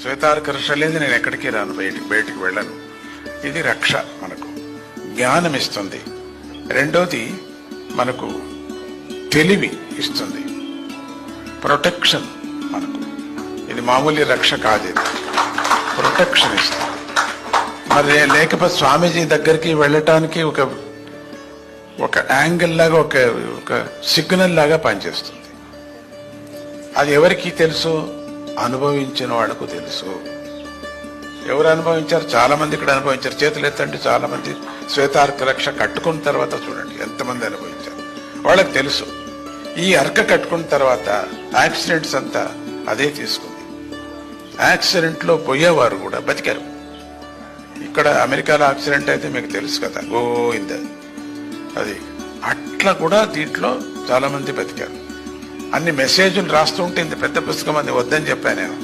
శ్వేతార్క రక్ష లేదు నేను ఎక్కడికి రాను, బయటికి వెళ్ళను. ఇది రక్ష, మనకు జ్ఞానం ఇస్తుంది. రెండోది మనకు తెలివి ఇస్తుంది, ప్రొటెక్షన్. మనకు ఇది మామూలు రక్ష కాదు, ఇది ప్రొటెక్షన్ ఇస్తుంది. మరి లేకపోతే స్వామీజీ దగ్గరికి వెళ్ళటానికి ఒక యాంగిల్ లాగా, ఒక సిగ్నల్ లాగా పనిచేస్తుంది. అది ఎవరికి తెలుసు? అనుభవించిన వాళ్ళకు తెలుసు. ఎవరు అనుభవించారు? చాలా మంది ఇక్కడ అనుభవించారు. చేతులు ఎత్తండి, చాలా మంది శ్వేతార్క రక్ష కట్టుకున్న తర్వాత చూడండి ఎంతమంది అనుభవించారు. వాళ్ళకి తెలుసు. ఈ అర్క కట్టుకున్న తర్వాత యాక్సిడెంట్స్ అంతా అదే తీసుకుంది. యాక్సిడెంట్ లో పోయేవారు కూడా బతికారు. ఇక్కడ అమెరికాలో యాక్సిడెంట్ అయితే మీకు తెలుసు కదా, గోయింద. అది అట్లా కూడా దీంట్లో చాలా మంది బతికారు. అన్ని మెసేజ్లు రాస్తూ ఉంటే ఇంత పెద్ద పుస్తకం అది వద్దని చెప్పాను నేను.